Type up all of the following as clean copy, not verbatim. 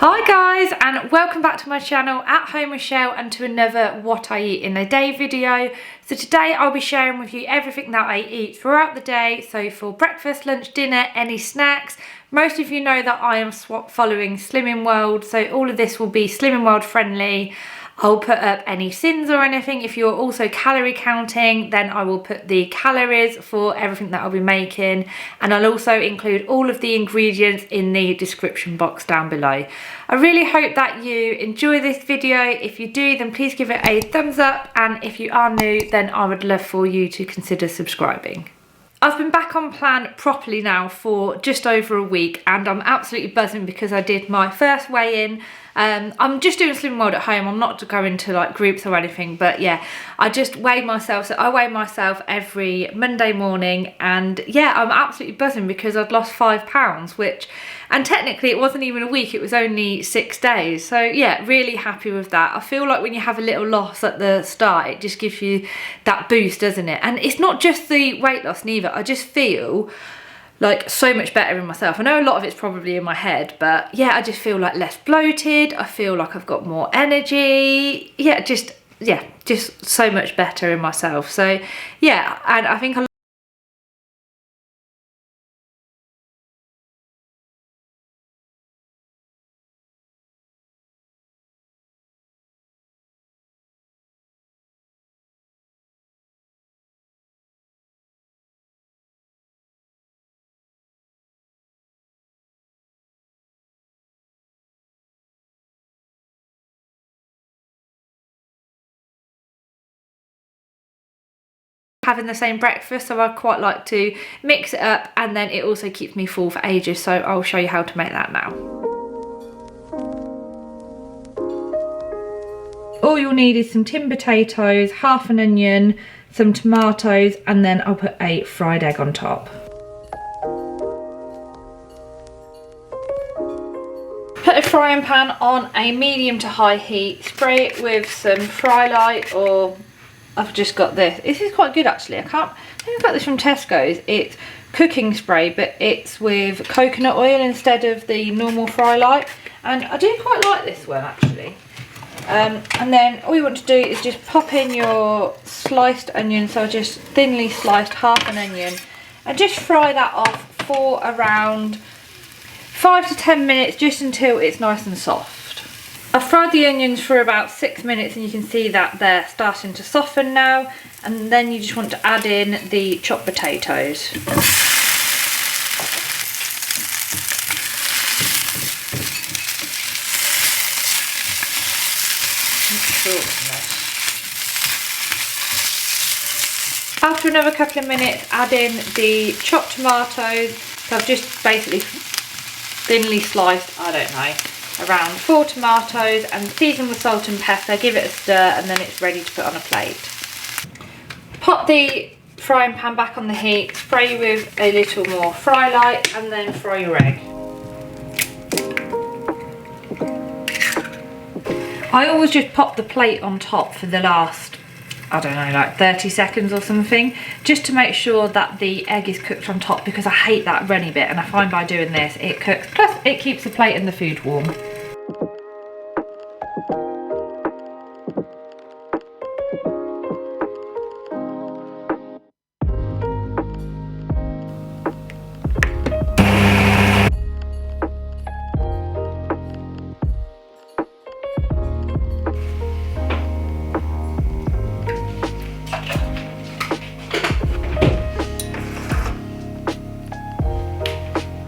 Hi guys, and welcome back to my channel At Home with Chelle and to another what I eat in a day video. So today I'll be sharing with you everything that I eat throughout the day. So for breakfast, lunch, dinner, any snacks. Most of you know that I am following Slimming World, so all of this will be Slimming World friendly. I'll put up any Syns or anything. If you're also calorie counting, then I will put the calories for everything that I'll be making, and I'll also include all of the ingredients in the description box down below. I really hope that you enjoy this video. If you do, then please give it a thumbs up, and if you are new, then I would love for you to consider subscribing. I've been back on plan properly now for just over a week, and I'm absolutely buzzing because I did my first weigh-in. I'm just doing Slimming World at home. I'm not going to like groups or anything, but yeah, I just weigh myself. So I weigh myself every Monday morning, and yeah, I'm absolutely buzzing because I'd lost 5 pounds, and technically it wasn't even a week, it was only 6 days. So yeah, really happy with that. I feel like when you have a little loss at the start, it just gives you that boost, doesn't it? And it's not just the weight loss neither. I just feel like so much better in myself. I know a lot of it's probably in my head, but yeah, I just feel like less bloated. I feel like I've got more energy. Yeah, just so much better in myself. So yeah, and I think having the same breakfast, so I quite like to mix it up, and then it also keeps me full for ages. So I'll show you how to make that now. All you'll need is some tin potatoes, half an onion, some tomatoes, and then I'll put a fried egg on top. Put a frying pan on a medium to high heat, spray it with some fry light, or I've just got this. This is quite good actually. I think I got this from Tesco's. It's cooking spray, but it's with coconut oil instead of the normal fry light, and I do quite like this one actually. And then all you want to do is just pop in your sliced onion. So I just thinly sliced half an onion, and just fry that off for around 5 to 10 minutes, just until it's nice and soft. I've fried the onions for about 6 minutes, and you can see that they're starting to soften now. And then you just want to add in the chopped potatoes. After another couple of minutes, add in the chopped tomatoes. So I've just basically thinly sliced, I don't know, around 4 tomatoes, and season with salt and pepper. Give it a stir, and then it's ready to put on a plate. Pop the frying pan back on the heat, spray with a little more fry light, and then fry your egg. I always just pop the plate on top for the last, I don't know, like 30 seconds or something, just to make sure that the egg is cooked on top, because I hate that runny bit, and I find by doing this it cooks, plus it keeps the plate and the food warm.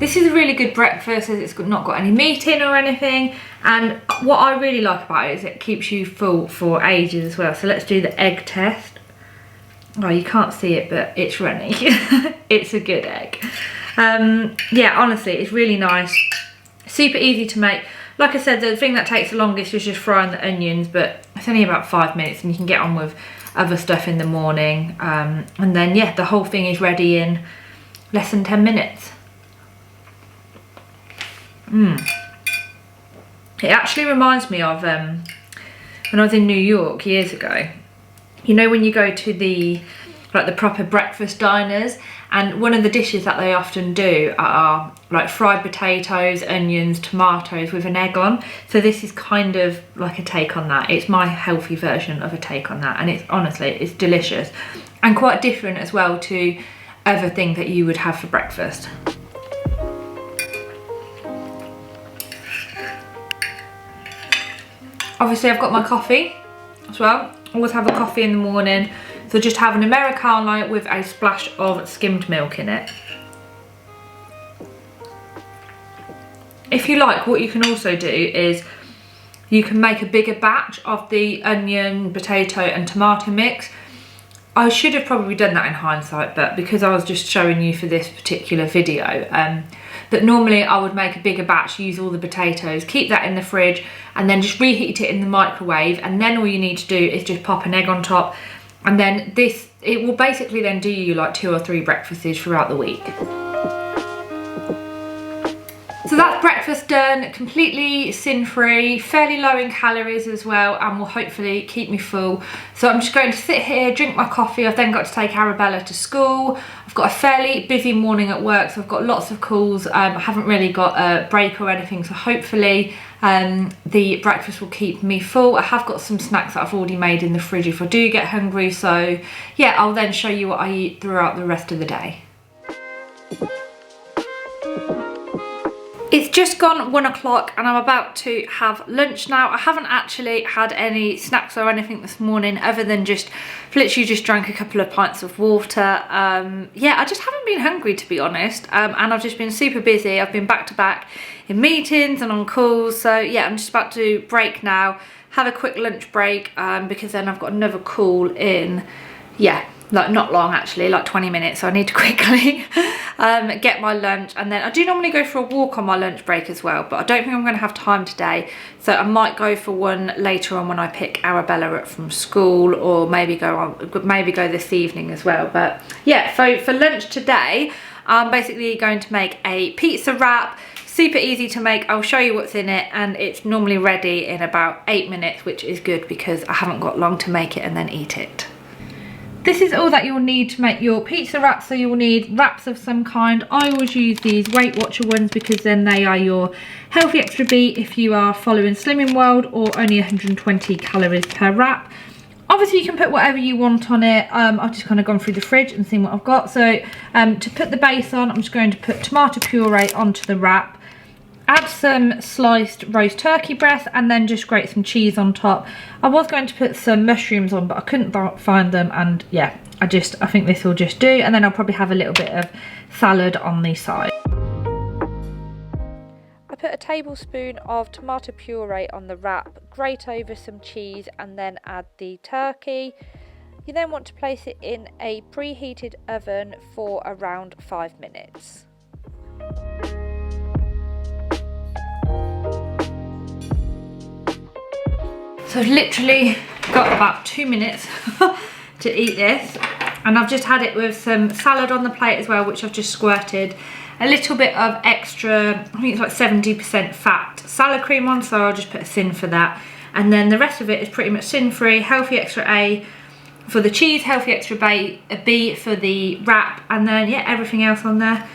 This is a really good breakfast as it's not got any meat in or anything, and what I really like about it is it keeps you full for ages as well. So let's do the egg test. Oh, you can't see it, but it's runny. It's a good egg. Yeah, honestly, it's really nice. Super easy to make. Like I said, the thing that takes the longest is just frying the onions, but it's only about 5 minutes, and you can get on with other stuff in the morning. And then, yeah, the whole thing is ready in less than 10 minutes. It actually reminds me of when I was in New York years ago. You know, when you go to the proper breakfast diners, And one of the dishes that they often do are like fried potatoes, onions, tomatoes with an egg on. So this is kind of like a take on that. It's my healthy version of a take on that, and it's honestly, it's delicious and quite different as well to other things that you would have for breakfast. Obviously I've got my coffee as well. Always have a coffee in the morning. So just have an Americano with a splash of skimmed milk in it. If you like, what you can also do is you can make a bigger batch of the onion, potato and tomato mix. I should have probably done that in hindsight, but because I was just showing you for this particular video, but normally I would make a bigger batch, use all the potatoes, keep that in the fridge and then just reheat it in the microwave, and then all you need to do is just pop an egg on top, and then it will basically then do you like 2 or 3 breakfasts throughout the week. So that's breakfast done, completely sin-free, fairly low in calories as well, and will hopefully keep me full. So I'm just going to sit here, drink my coffee. I've then got to take Arabella to school. I've got a fairly busy morning at work, so I've got lots of calls. I haven't really got a break or anything, so hopefully the breakfast will keep me full. I have got some snacks that I've already made in the fridge if I do get hungry. So yeah, I'll then show you what I eat throughout the rest of the day. It's just gone 1 o'clock and I'm about to have lunch now. I haven't actually had any snacks or anything this morning other than just literally just drank a couple of pints of water. Yeah, I just haven't been hungry, to be honest, and I've just been super busy. I've been back to back in meetings and on calls, so yeah, I'm just about to break now, have a quick lunch break, because then I've got another call in, yeah, like not long actually, like 20 minutes, so I need to quickly get my lunch. And then I do normally go for a walk on my lunch break as well, but I don't think I'm going to have time today, so I might go for one later on when I pick Arabella up from school, or maybe go this evening as well. But yeah, so for lunch today I'm basically going to make a pizza wrap. Super easy to make. I'll show you what's in it, and it's normally ready in about 8 minutes, which is good because I haven't got long to make it and then eat it. This is all that you'll need to make your pizza wrap. So you'll need wraps of some kind. I always use these Weight Watcher ones because then they are your healthy extra beat if you are following Slimming World, or only 120 calories per wrap. Obviously you can put whatever you want on it. I've just kind of gone through the fridge and seen what I've got. So to put the base on, I'm just going to put tomato puree onto the wrap. Add some sliced roast turkey breast and then just grate some cheese on top. I was going to put some mushrooms on, but I couldn't find them, and yeah, I think this will just do. And then I'll probably have a little bit of salad on the side. I put a tablespoon of tomato puree on the wrap, grate over some cheese and then add the turkey. You then want to place it in a preheated oven for around 5 minutes. So I've literally got about 2 minutes to eat this, and I've just had it with some salad on the plate as well, which I've just squirted a little bit of extra, I think it's like 70% fat salad cream on, so I'll just put a Syn for that. And then the rest of it is pretty much sin-free, healthy extra A for the cheese, healthy extra B for the wrap, and then yeah, everything else on there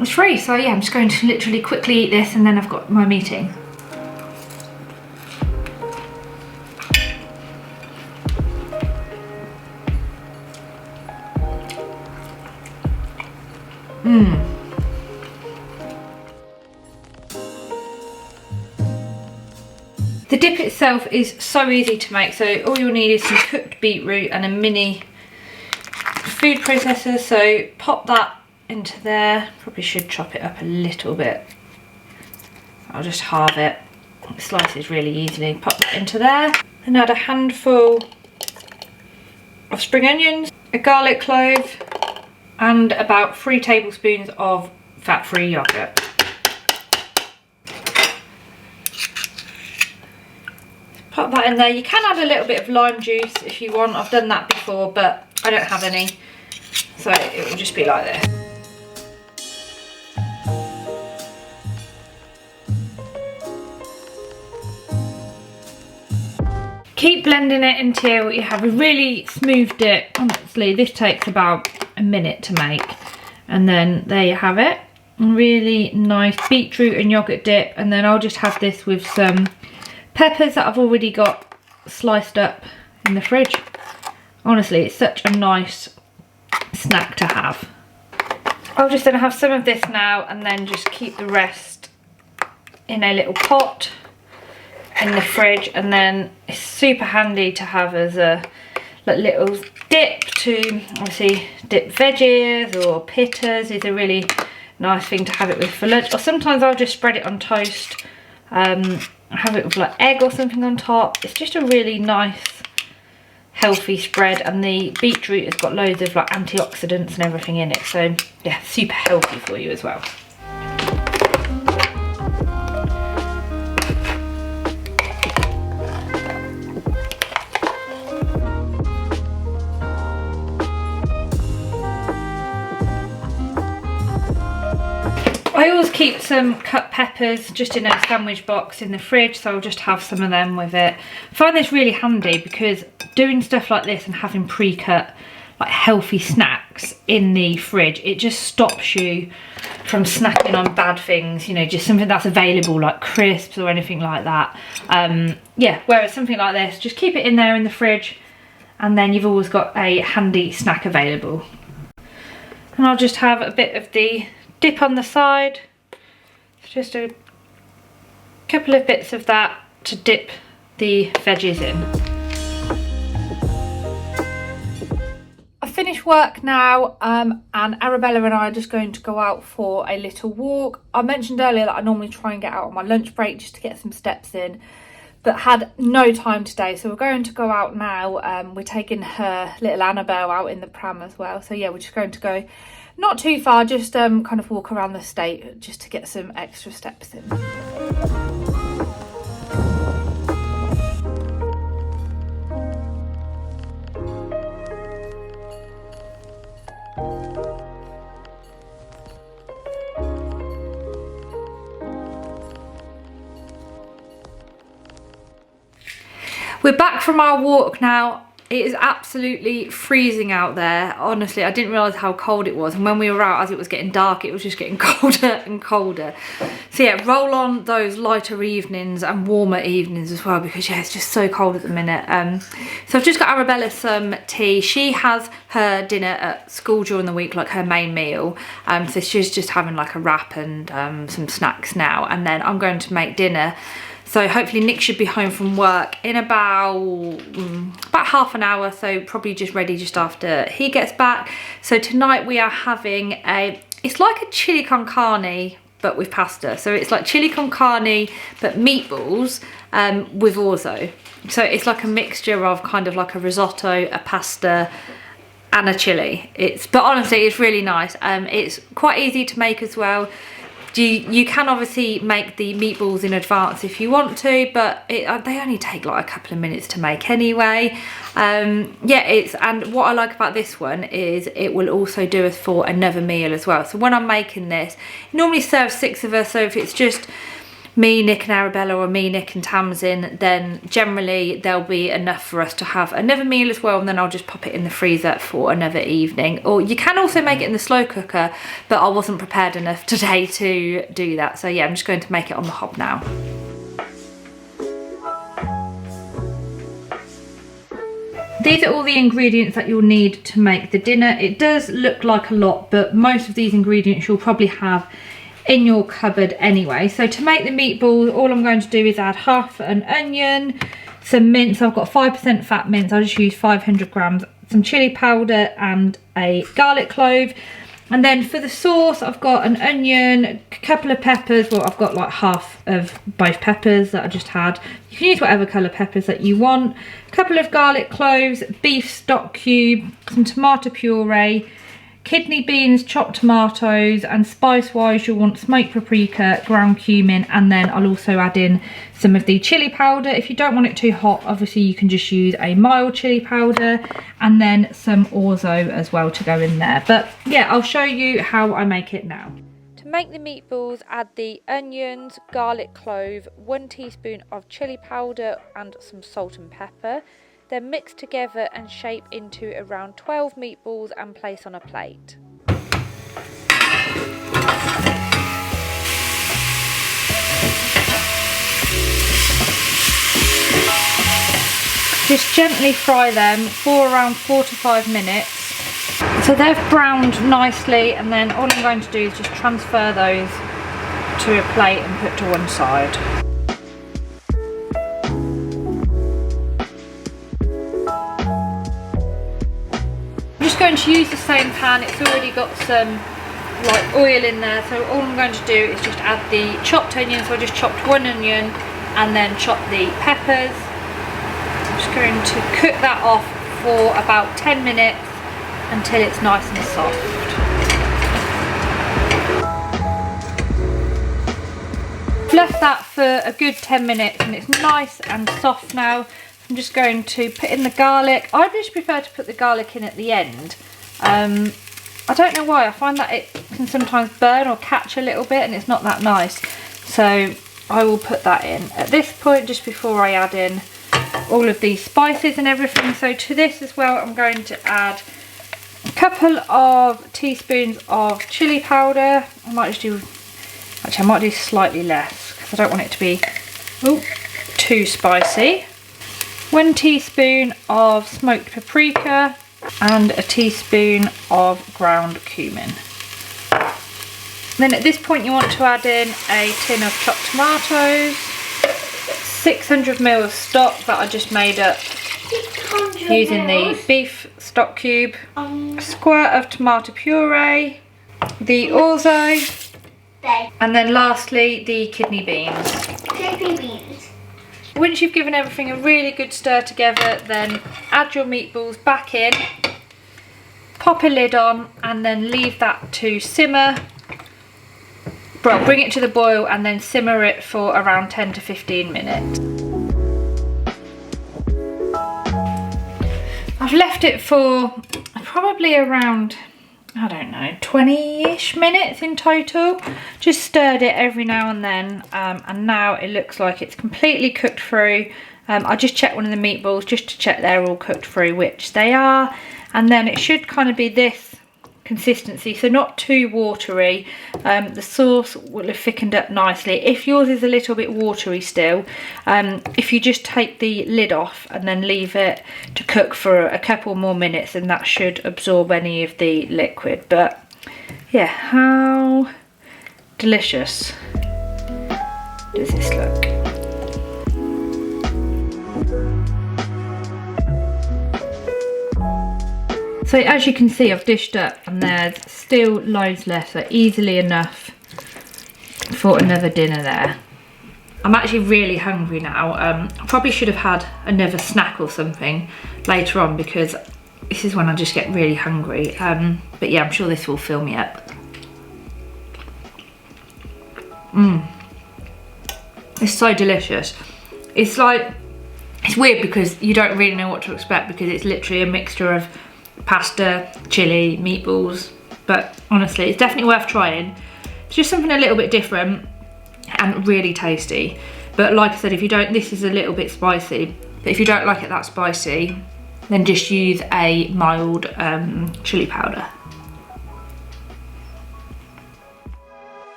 is free. So yeah, I'm just going to literally quickly eat this and then I've got my meeting. The dip itself is so easy to make, so all you'll need is some cooked beetroot and a mini food processor. So pop that into there. Probably should chop it up a little bit. I'll just halve it. It slices really easily. Pop that into there and add a handful of spring onions, a garlic clove, and about 3 tablespoons of fat-free yogurt. Pop that in there. You can add a little bit of lime juice if you want. I've done that before, but I don't have any, so it will just be like this. Keep blending it until you have really smoothed it. Honestly, this takes about a minute to make. And then there you have it. Really nice beetroot and yogurt dip. And then I'll just have this with some peppers that I've already got sliced up in the fridge. Honestly, it's such a nice snack to have. I'm just going to have some of this now and then just keep the rest in a little pot in the fridge. And then it's super handy to have as a little dip to obviously dip veggies or pittas. Is a really nice thing to have it with for lunch. Or sometimes I'll just spread it on toast, have it with like egg or something on top. It's just a really nice healthy spread, and the beetroot has got loads of like antioxidants and everything in it, so yeah, super healthy for you as well. I always keep some cut peppers just in a sandwich box in the fridge, so I'll just have some of them with it. I find this really handy because doing stuff like this and having pre-cut like healthy snacks in the fridge, it just stops you from snacking on bad things, you know, just something that's available like crisps or anything like that. Yeah, whereas something like this, just keep it in there in the fridge and then you've always got a handy snack available. And I'll just have a bit of the dip on the side, just a couple of bits of that to dip the veggies in. I've finished work now, and Arabella and I are just going to go out for a little walk. I mentioned earlier that I normally try and get out on my lunch break just to get some steps in, but had no time today, so we're going to go out now. We're taking her little Annabelle out in the pram as well, so yeah, we're just going to go not too far, just kind of walk around the estate just to get some extra steps in. We're back from our walk now. It is absolutely freezing out there. Honestly, I didn't realise how cold it was. And when we were out, as it was getting dark, it was just getting colder and colder. So yeah, roll on those lighter evenings and warmer evenings as well, because yeah, it's just so cold at the minute. So I've just got Arabella some tea. She has her dinner at school during the week, like her main meal. So she's just having like a wrap and some snacks now. And then I'm going to make dinner. So hopefully Nick should be home from work in about half an hour, so probably just ready just after he gets back. So tonight we are having it's like a chili con carne but with pasta. So it's like chili con carne but meatballs with orzo. So it's like a mixture of kind of like a risotto, a pasta and a chili. But honestly it's really nice. It's quite easy to make as well. You can obviously make the meatballs in advance if you want to, but they only take like a couple of minutes to make anyway. Yeah, and what I like about this one is it will also do us for another meal as well. So when I'm making this, it normally serves 6 of us, so if it's just me, Nick and Arabella, or me, Nick and Tamsin, then generally there'll be enough for us to have another meal as well, and then I'll just pop it in the freezer for another evening. Or you can also make it in the slow cooker, but I wasn't prepared enough today to do that. So yeah, I'm just going to make it on the hob now. These are all the ingredients that you'll need to make the dinner. It does look like a lot, but most of these ingredients you'll probably have in your cupboard anyway. So to make the meatballs, all I'm going to do is add half an onion, some mince. I've got 5% fat mince. I just use 500 grams, some chili powder and a garlic clove. And then for the sauce, I've got an onion, a couple of peppers. Well, I've got like half of both peppers that I just had. You can use whatever colour peppers that you want. A couple of garlic cloves, beef stock cube, some tomato puree, kidney beans, chopped tomatoes, and spice wise you'll want smoked paprika, ground cumin, and then I'll also add in some of the chili powder. If you don't want it too hot, obviously you can just use a mild chili powder, and then some orzo as well to go in there. But yeah, I'll show you how I make it now. To make the meatballs, add the onions, garlic clove, 1 teaspoon of chili powder and some salt and pepper. Then mix together and shape into around 12 meatballs and place on a plate. Just gently fry them for around 4 to 5 minutes. So they've browned nicely, and then all I'm going to do is just transfer those to a plate and put to one side. I'm just going to use the same pan. It's already got some like oil in there, so all I'm going to do is just add the chopped onions. So I just chopped one onion and then chop the peppers. I'm just going to cook that off for about 10 minutes until it's nice and soft. I've left that for a good 10 minutes and it's nice and soft now. I'm just going to put in the garlic. I just prefer to put the garlic in at the end. I don't know why, I find that it can sometimes burn or catch a little bit and it's not that nice. So I will put that in at this point just before I add in all of these spices and everything. So to this as well, I'm going to add a couple of teaspoons of chili powder. I might do slightly less because I don't want it to be too spicy. 1 teaspoon of smoked paprika and a teaspoon of ground cumin. Then at this point you want to add in a tin of chopped tomatoes, 600 ml of stock that I just made up using the beef stock cube, a squirt of tomato puree, the orzo, and then lastly the kidney beans. Once you've given everything a really good stir together, then add your meatballs back in, pop a lid on, and then leave that to simmer. Well, bring it to the boil and then simmer it for around 10 to 15 minutes. I've left it for probably around, I don't know, 20-ish minutes in total. Just stirred it every now and then, and now it looks like it's completely cooked through. I just checked one of the meatballs just to check they're all cooked through, which they are. And then it should kind of be this consistency, so not too watery. The sauce will have thickened up nicely. If yours is a little bit watery still, if you just take the lid off and then leave it to cook for a couple more minutes, then that should absorb any of the liquid. But yeah, how delicious does this look? So as you can see, I've dished up and there's still loads left, so easily enough for another dinner there. I'm actually really hungry now. I probably should have had another snack or something later on because this is when I just get really hungry. But yeah, I'm sure this will fill me up. It's so delicious. It's weird because you don't really know what to expect because it's literally a mixture of pasta, chili, meatballs, but honestly it's definitely worth trying. It's just something a little bit different and really tasty. But like I said, if you don't, this is a little bit spicy, but if you don't like it that spicy, then just use a mild chili powder.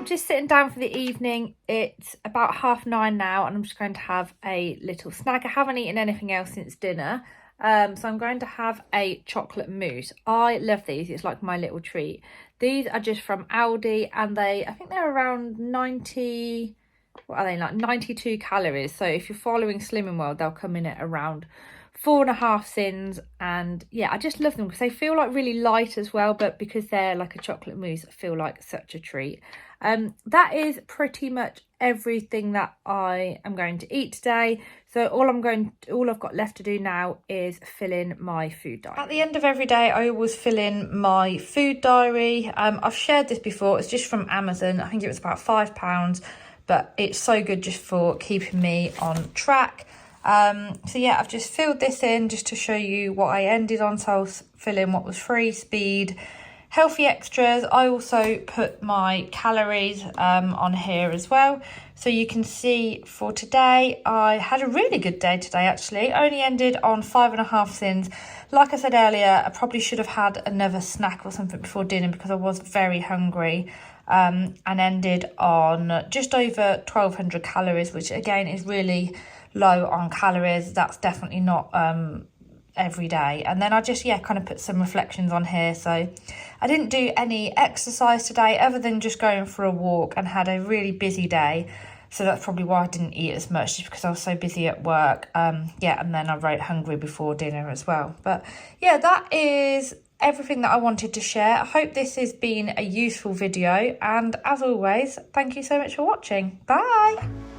Just sitting down for the evening. It's about 9:30 now and I'm just going to have a little snack. I haven't eaten anything else since dinner, so I'm going to have a chocolate mousse. I love these, it's like my little treat. These are just from Aldi and I think they're around 90, what are they, like 92 calories. So if you're following Slimming World, they'll come in at around 4.5 Syns, and yeah, I just love them because they feel like really light as well, but because they're like a chocolate mousse, I feel like such a treat. That is pretty much everything that I am going to eat today. So all I've got left to do now is fill in my food diary. At the end of every day, I always fill in my food diary. I've shared this before. It's just from Amazon. I think it was about £5, but it's so good just for keeping me on track. So yeah, I've just filled this in just to show you what I ended on. So I'll fill in what was free, speed, healthy extras. I also put my calories on here as well. So you can see for today, I had a really good day today actually. Only ended on 5.5 Syns. Like I said earlier, I probably should have had another snack or something before dinner because I was very hungry. and ended on just over 1200 calories, which again is really low on calories. That's definitely not every day. And then I just kind of put some reflections on here. So I didn't do any exercise today other than just going for a walk, and had a really busy day. So that's probably why I didn't eat as much, just because I was so busy at work. And then I wrote hungry before dinner as well. But yeah, that is everything that I wanted to share. I hope this has been a useful video, and as always, thank you so much for watching. Bye.